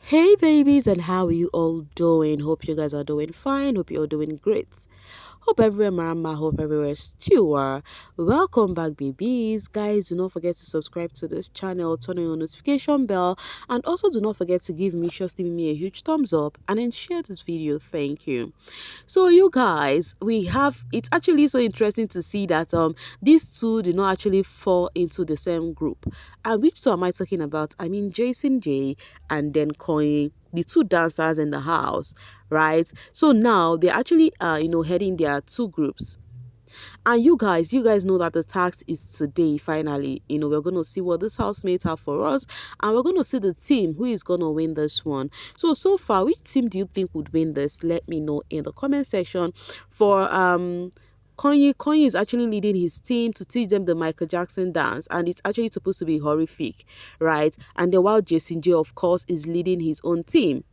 Hey babies, and how are you all doing? Hope you guys are doing fine. Hope you're all doing great. Hope everywhere marama, hope everywhere still are. Welcome back babies. Guys, do not forget to subscribe to this channel, turn on your notification bell, and also do not forget to give me a huge thumbs up and then share this video. Thank you. So you guys, we have it's actually so interesting to see that these two did not actually fall into the same group. And which two am I talking about? I mean Jason J and then Coin, the two dancers in the house, right? So now they're actually heading their two groups. And you guys know that the task is today. Finally, we're gonna see what this housemates have for us, and we're gonna see the team who is gonna win this one. So far, which team do you think would win this? Let me know in the comment section. For Kanye is actually leading his team to teach them the Michael Jackson dance, and it's actually supposed to be horrific, right? And then while Jason J, of course, is leading his own team.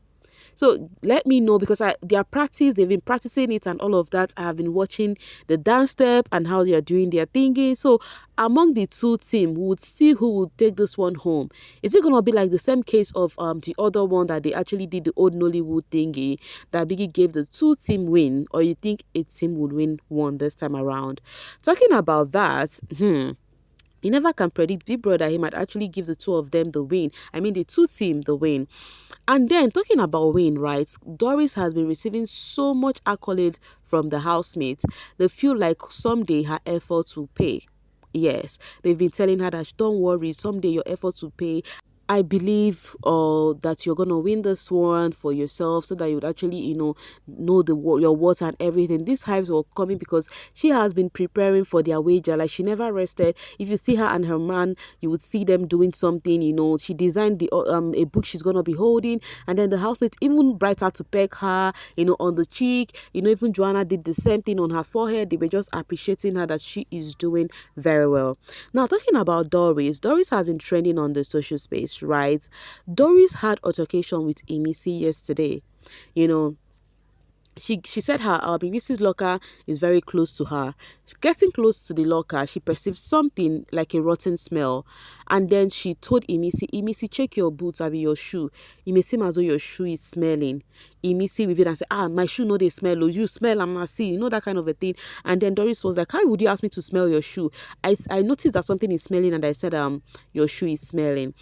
So let me know, because they've been practicing it and all of that. I have been watching the dance step and how they are doing their thinking. So among the two teams, we would see who would take this one home. Is it gonna be like the same case of the other one that they actually did the old Nollywood thingy that Biggie gave the two team win, or you think a team would win one this time around? Talking about that, you never can predict Big Brother. He might actually give the two of them the win. I mean, the two team the win. And then talking about win, right? Doris has been receiving so much accolade from the housemates. They feel like someday her efforts will pay. Yes, they've been telling her that don't worry, someday your efforts will pay. I believe that you're gonna win this one for yourself, so that you would actually know your worth and everything. These hypes were coming because she has been preparing for their wager. Like, she never rested. If you see her and her man, you would see them doing something. She designed a book she's gonna be holding, and then the housemates even bright out to peck her on the cheek. Even Joanna did the same thing on her forehead. They were just appreciating her that she is doing very well. Now, talking about Doris has been trending on the social space, right? Doris had altercation with Imisi yesterday. She said her Imisi's locker is very close to her. Getting close to the locker, she perceived something like a rotten smell, and then she told Imisi, check your boots, your shoe. Imisi, as though your shoe is smelling. Imisi with it and said, my shoe no they smell, oh, you smell, I'm not seeing, that kind of a thing. And then Doris was like, how would you ask me to smell your shoe? I noticed that something is smelling, and I said, your shoe is smelling,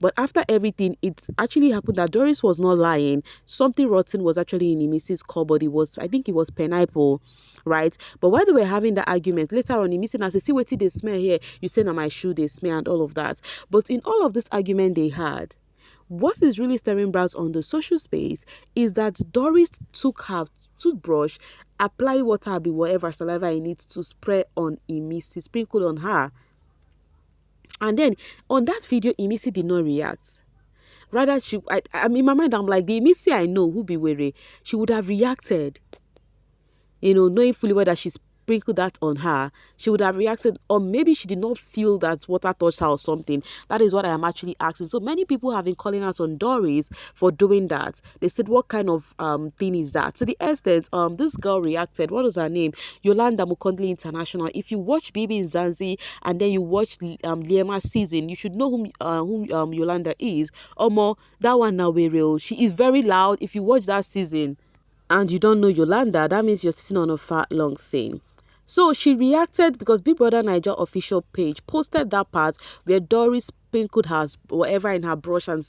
But after everything, it actually happened that Doris was not lying. Something rotten was actually in Imisi's cupboard. I think it was pineapple, right? But while they were having the argument, later on, Imisi now say, see what they smell here. You say, my shoe they smell, and all of that. But in all of this argument they had, what is really stirring brows on the social space is that Doris took her toothbrush, apply water, whatever saliva it needs to spray on Imisi, sprinkle on her. And then on that video, Imisi did not react. Rather, in my mind, I'm like, the Imisi I know who be weary, she would have reacted. Knowing fully well that she's sprinkled that on her, she would have reacted, or maybe she did not feel that water touched her or something. That is what I am actually asking. So many people have been calling out on Doris for doing that. They said, what kind of thing is that? To the extent, this girl reacted. What was her name? Yolanda Mukondli International. If you watch bbnzansi and then you watch Liema's season, you should know whom Yolanda is. Omo, that one now we real. She is very loud. If you watch that season and you don't know Yolanda, that means you're sitting on a fat long thing. So she reacted because bbnaija official page posted that part where Doris sprinkled her whatever in her brush and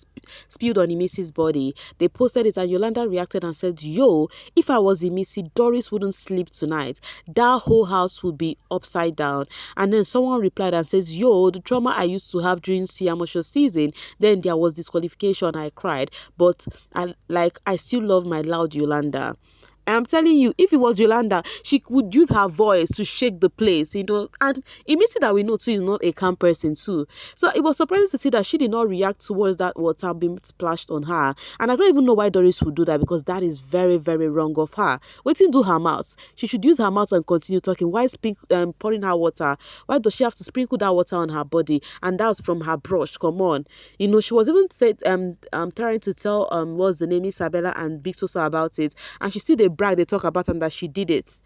spilled on Imisi's body. They posted it, and Yolanda reacted and said, yo, if I was Imisi, Doris wouldn't sleep tonight. That whole house would be upside down. And then someone replied and says, yo, the trauma I used to have during Siamosho season, then there was disqualification, I cried. But I still love my loud Yolanda. I'm telling you, if it was Yolanda, she would use her voice to shake the place, And Imisi that we know too is not a calm person too. So it was surprising to see that she did not react towards that water being splashed on her. And I don't even know why Doris would do that, because that is very, very wrong of her. Waiting do her mouth. She should use her mouth and continue talking. Why pouring her water? Why does she have to sprinkle that water on her body? And that's from her brush. Come on. She was even trying to tell what's the name, Isabella and Big Sosa about it. And she still brag, they talk about, and that she did it,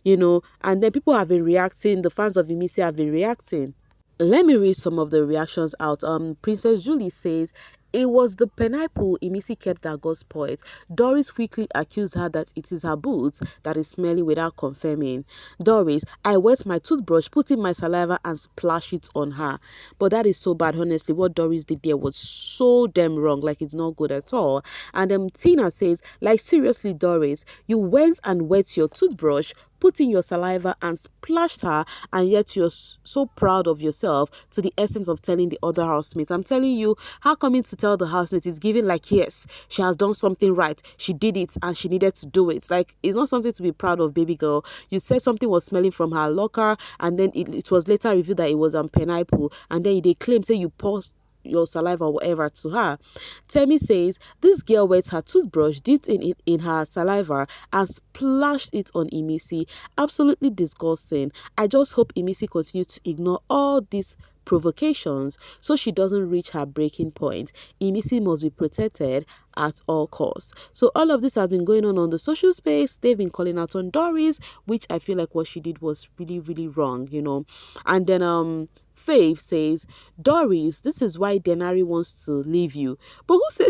and then people have been reacting. The fans of Imisi have been reacting. Let me read some of the reactions out. Princess Julie says, It was the pineapple Imisi kept that got spoiled. Doris quickly accused her that it is her boots that is smelling without confirming. Doris, I wet my toothbrush, put in my saliva and splash it on her. But that is so bad, honestly. What Doris did there was so damn wrong, like it's not good at all. And Tina says, like seriously, Doris, you went and wet your toothbrush, put in your saliva and splashed her, and yet you're so proud of yourself to the essence of telling the other housemates. I'm telling you, her coming to tell the housemates is giving like, yes, she has done something right. She did it and she needed to do it. Like, it's not something to be proud of, baby girl. You said something was smelling from her locker, and then it was later revealed that it was pineapple, and then they claim, say you poured your saliva or whatever to her. Temi says this girl wet her toothbrush, dipped in her saliva and splashed it on Imisi. Absolutely disgusting. I just hope Imisi continues to ignore all these provocations so she doesn't reach her breaking point. Imisi must be protected at all costs. So all of this has been going on the social space. They've been calling out on Doris, which I feel like what she did was really, really wrong, you know. And then Faith says, Doris, this is why Denari wants to leave you. But who said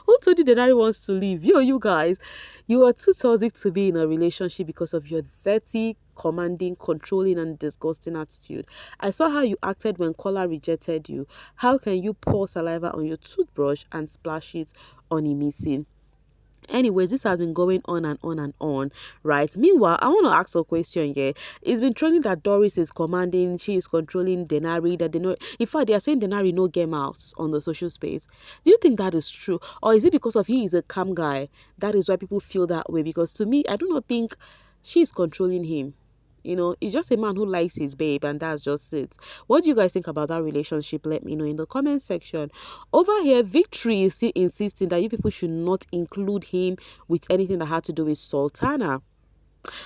who told you Denari wants to leave? You guys, you are too toxic to be in a relationship because of your dirty, commanding, controlling, and disgusting attitude. I saw how you acted when Kola rejected you. How can you pour saliva on your toothbrush and splash it on Imisi? Anyways, this has been going on and on and on, right? Meanwhile, I want to ask a question here. It's been trending that Doris is commanding, she is controlling Denari, that they know. In fact, they are saying Denari no game out on the social space. Do you think that is true? Or is it because of he is a calm guy? That is why people feel that way? Because to me, I do not think she is controlling him. You know, he's just a man who likes his babe, and that's just it. What do you guys think about that relationship? Let me know in the comment section. Over here, Victory is still insisting that you people should not include him with anything that had to do with Sultana.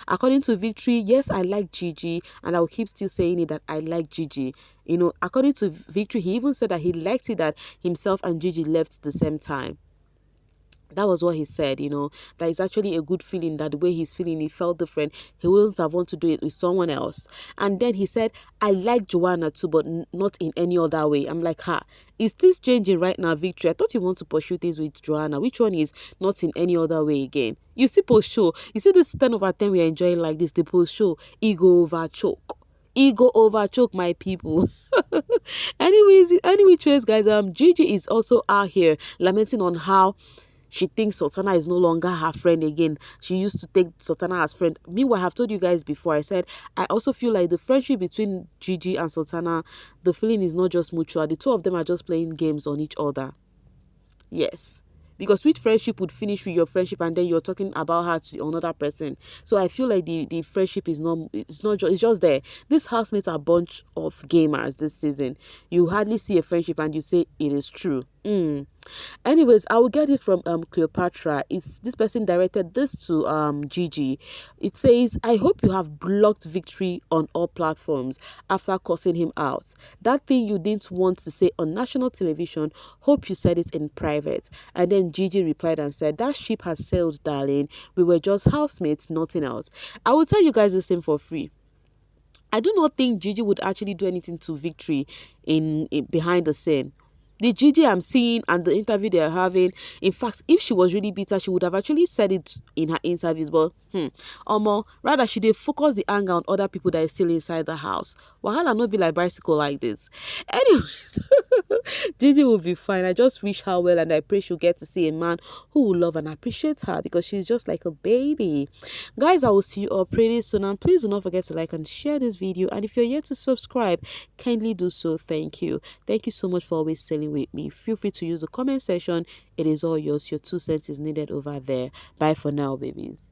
According to Victory, yes, I like Gigi, and I will keep still saying it that I like Gigi. You know, according to Victory, he even said that he liked it that himself and Gigi left at the same time. That was what he said, you know, that it's actually a good feeling, that the way he's feeling, he felt different. He wouldn't have wanted to do it with someone else. And then he said, I like Joanna too, but not in any other way. I'm like, is this changing right now, Victory? I thought you want to pursue things with Joanna. Which one is not in any other way again? You see post show. You see this 10 over 10 we're enjoying like this, the post show, ego over choke. Ego over choke, my people. Anyways, guys, Gigi is also out here lamenting on how she thinks Sultana is no longer her friend again. She used to take Sultana as friend. Meanwhile, I've told you guys before, I said, I also feel like the friendship between Gigi and Sultana, the feeling is not just mutual. The two of them are just playing games on each other. Yes. Because which friendship would finish with your friendship and then you're talking about her to another person? So I feel like the friendship is it's just there. These housemates are a bunch of gamers this season. You hardly see a friendship and you say it is true. Anyways, I will get it from Cleopatra. It's this person directed this to Gigi. It says, I hope you have blocked Victory on all platforms after cursing him out. That thing you didn't want to say on national television, hope you said it in private. And then Gigi replied and said, that ship has sailed, darling. We were just housemates, nothing else. I will tell you guys this thing for free. I do not think Gigi would actually do anything to Victory in behind the scene. The Gigi I'm seeing and the interview they're having, in fact, if she was really bitter, she would have actually said it in her interviews. But, rather she did focus the anger on other people that is still inside the house. Wahala not be like bicycle like this. Anyways, Gigi will be fine. I just wish her well, and I pray she'll get to see a man who will love and appreciate her, because she's just like a baby. Guys, I will see you all pretty soon, and please do not forget to like and share this video. And if you're yet to subscribe, kindly do so. Thank you. Thank you so much for always selling with me. Feel free to use the comment section. It is all yours. Your 2 cents is needed over there. Bye for now, babies.